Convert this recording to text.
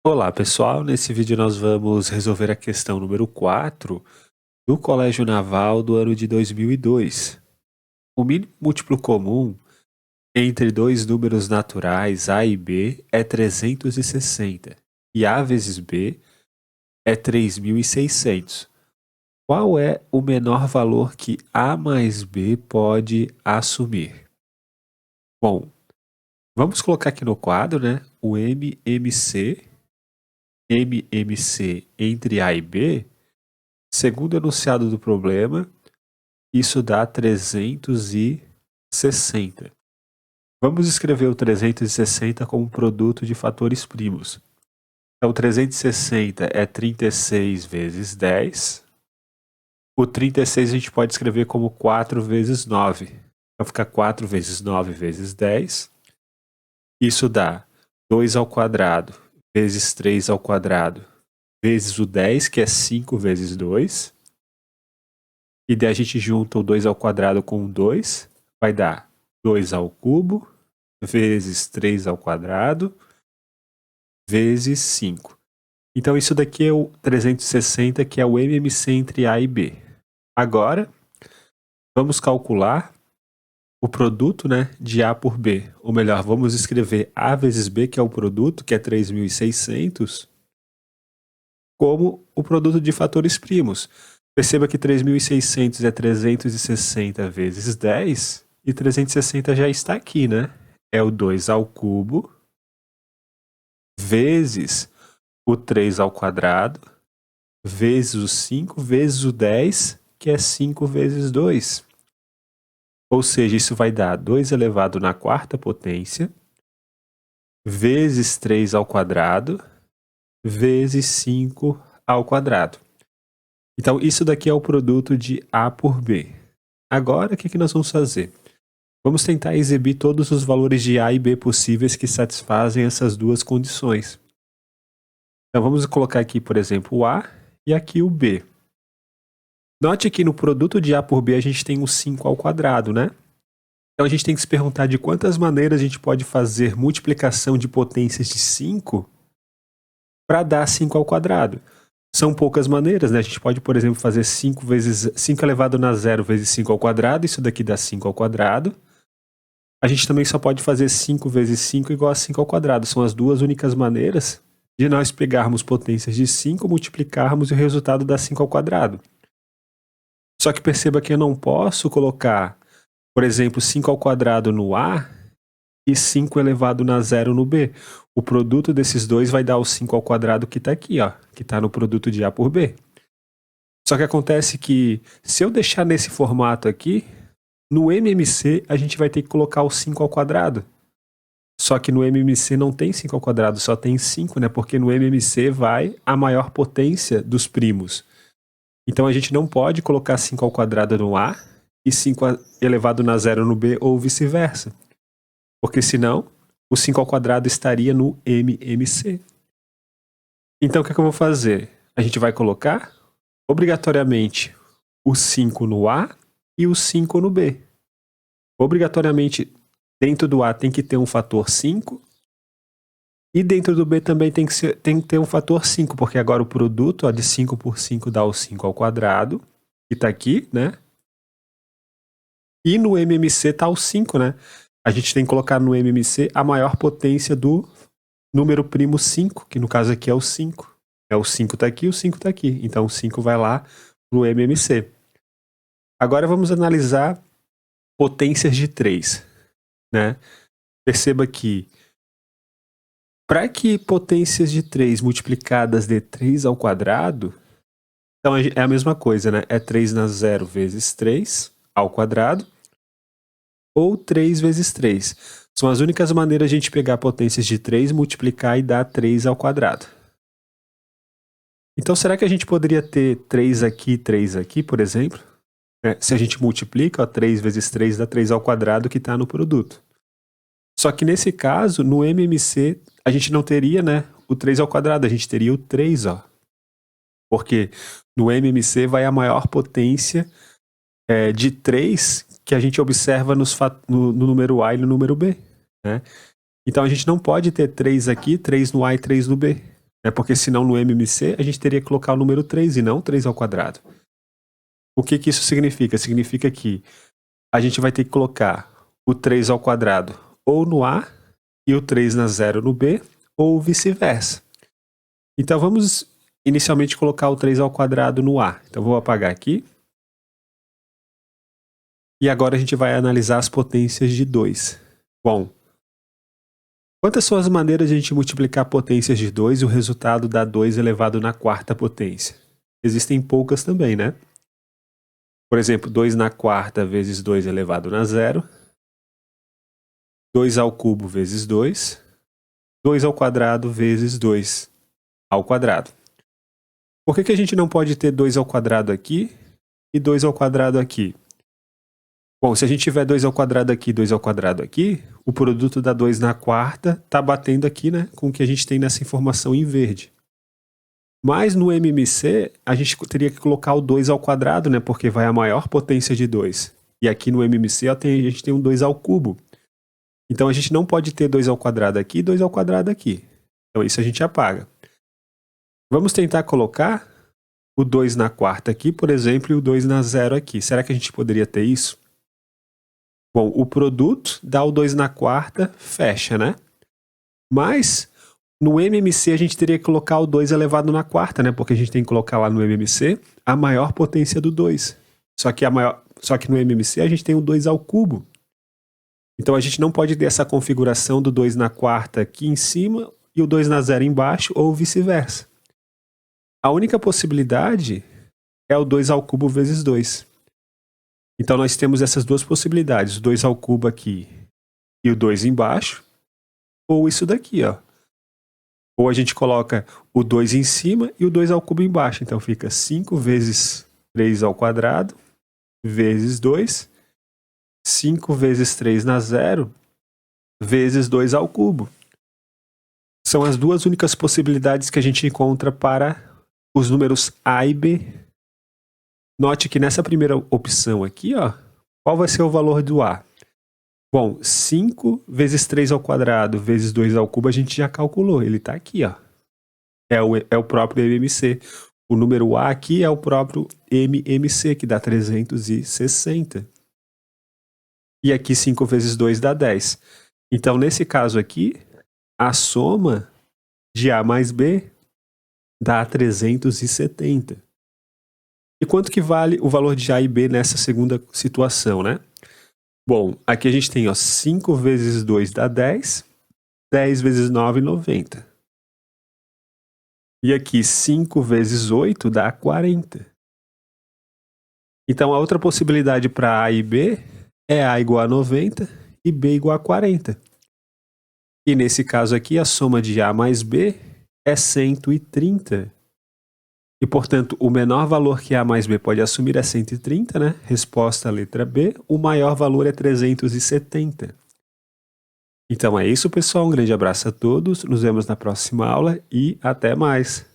Olá pessoal, nesse vídeo nós vamos resolver a questão número 4 do Colégio Naval do ano de 2002. O mínimo múltiplo comum entre dois números naturais A e B é 360 e A vezes B é 3.600. Qual é o menor valor que A mais B pode assumir? Bom, vamos colocar aqui no quadro, né, o MMC entre A e B. Segundo o enunciado do problema, isso dá 360. Vamos escrever o 360 como produto de fatores primos. Então, 360 é 36 vezes 10. O 36 a gente pode escrever como 4 vezes 9. Então, fica 4 vezes 9 vezes 10. Isso dá 2 ao quadrado vezes 3 ao quadrado vezes o 10, que é 5 vezes 2. E daí a gente junta o 2 ao quadrado com o 2, vai dar 2 ao cubo, vezes 3 ao quadrado, vezes 5. Então isso daqui é o 360, que é o MMC entre A e B. Agora, vamos calcular o produto, né, de A por B. Ou melhor, vamos escrever A vezes B, que é o produto, que é 3.600, como o produto de fatores primos. Perceba que 3.600 é 360 vezes 10, e 360 já está aqui, né? É o 2 ao cubo, vezes o 3 ao quadrado, vezes o 5, vezes o 10, que é 5 vezes 2. Ou seja, isso vai dar 2 elevado na quarta potência, vezes 3 ao quadrado, vezes 5 ao quadrado. Então, isso daqui é o produto de A por B. Agora, o que nós vamos fazer? Vamos tentar exibir todos os valores de A e B possíveis que satisfazem essas duas condições. Então, vamos colocar aqui, por exemplo, o A e aqui o B. Note que no produto de A por B a gente tem o 5 ao quadrado, né? Então, a gente tem que se perguntar de quantas maneiras a gente pode fazer multiplicação de potências de 5 para dar 5 ao quadrado. São poucas maneiras, né? A gente pode, por exemplo, fazer 5 elevado na zero vezes 5 ao quadrado, isso daqui dá 5 ao quadrado. A gente também só pode fazer 5 vezes 5 igual a 5 ao quadrado. São as duas únicas maneiras de nós pegarmos potências de 5, multiplicarmos e o resultado dá 5 ao quadrado. Só que perceba que eu não posso colocar, por exemplo, 5 ao quadrado no A e 5 elevado na zero no B. O produto desses dois vai dar o 5 ao quadrado que está aqui, ó, que está no produto de A por B. Só que acontece que, se eu deixar nesse formato aqui, no MMC a gente vai ter que colocar o 5 ao quadrado. Só que no MMC não tem 5 ao quadrado, só tem 5, né? Porque no MMC vai a maior potência dos primos. Então a gente não pode colocar 5 ao quadrado no A e 5 elevado na zero no B, ou vice-versa. Porque senão, o 5 ao quadrado estaria no MMC. Então o que eu vou fazer? A gente vai colocar, obrigatoriamente, o 5 no A e o 5 no B. Obrigatoriamente, dentro do A tem que ter um fator 5, e dentro do B também tem que ter um fator 5, porque agora o produto, ó, de 5 por 5 dá o 5 ao quadrado, que está aqui, né? E no MMC está o 5, né? A gente tem que colocar no MMC a maior potência do número primo 5, que no caso aqui é o 5. O 5 está aqui, o 5 está aqui. Então o 5 vai lá no MMC. Agora vamos analisar potências de 3, né? Perceba que para que potências de 3 multiplicadas dê 3 ao quadrado, então é a mesma coisa, né? É 3 na zero vezes 3 ao quadrado, ou 3 vezes 3. São as únicas maneiras de a gente pegar potências de 3, multiplicar e dar 3 ao quadrado. Então, será que a gente poderia ter 3 aqui, por exemplo? Se a gente multiplica, ó, 3 vezes 3 dá 3 ao quadrado, que está no produto. Só que nesse caso, no MMC, a gente não teria, né, o 3 ao quadrado, a gente teria o 3, ó. Porque no MMC vai a maior potência de 3 que a gente observa no número A e no número B, né? Então a gente não pode ter 3 aqui, 3 no A e 3 no B. Porque senão no MMC a gente teria que colocar o número 3 e não 3 ao quadrado. O que isso significa? Significa que a gente vai ter que colocar o 3 ao quadrado ou no A e o 3 na 0 no B, ou vice-versa. Então vamos inicialmente colocar o 3 ao quadrado no A. Então vou apagar aqui. E agora a gente vai analisar as potências de 2. Bom, quantas são as maneiras de a gente multiplicar potências de 2 e o resultado dá 2 elevado na quarta potência? Existem poucas também, né? Por exemplo, 2 na quarta vezes 2 elevado na 0. 2 ao cubo vezes 2. 2 ao quadrado vezes 2 ao quadrado. Por que a gente não pode ter 2 ao quadrado aqui e 2 ao quadrado aqui? Bom, se a gente tiver 2 ao quadrado aqui e 2 ao quadrado aqui, o produto da 2 na quarta está batendo aqui, né, com o que a gente tem nessa informação em verde. Mas no MMC, a gente teria que colocar o 2 ao quadrado, né, porque vai a maior potência de 2. E aqui no MMC a gente tem um 2 ao cubo. Então a gente não pode ter 2 ao quadrado aqui e 2 ao quadrado aqui. Então isso a gente apaga. Vamos tentar colocar o 2 na quarta aqui, por exemplo, e o 2 na 0 aqui. Será que a gente poderia ter isso? Bom, o produto dá o 2 na quarta, fecha, né? Mas no MMC a gente teria que colocar o 2 elevado na quarta, né? Porque a gente tem que colocar lá no MMC a maior potência do 2. Só que no MMC a gente tem o 2 ao cubo. Então a gente não pode ter essa configuração do 2 na quarta aqui em cima e o 2 na 0 embaixo, ou vice-versa. A única possibilidade é o 2 ao cubo vezes 2. Então nós temos essas duas possibilidades, o 2 ao cubo aqui e o 2 embaixo, ou isso daqui, ó. Ou a gente coloca o 2 em cima e o 2 ao cubo embaixo. Então fica 5 vezes 3 ao quadrado vezes 2. 5 vezes 3 na 0 vezes 2 ao cubo. São as duas únicas possibilidades que a gente encontra para os números A e B. Note que nessa primeira opção aqui, ó, qual vai ser o valor do A? Bom, 5 vezes 3 ao quadrado vezes 2 ao cubo a gente já calculou. Ele está aqui, ó. É o próprio MMC. O número A aqui é o próprio MMC, que dá 360. E aqui 5 vezes 2 dá 10. Então, nesse caso aqui, a soma de A mais B dá 370. E quanto que vale o valor de A e B nessa segunda situação, né? Bom, aqui a gente tem, ó, 5 vezes 2 dá 10. 10 vezes 9, 90. E aqui 5 vezes 8 dá 40. Então, a outra possibilidade para A e B é A igual a 90 e B igual a 40. E nesse caso aqui, a soma de A mais B é 130. E, portanto, o menor valor que A mais B pode assumir é 130, né? Resposta, letra B. O maior valor é 370. Então é isso, pessoal. Um grande abraço a todos. Nos vemos na próxima aula e até mais.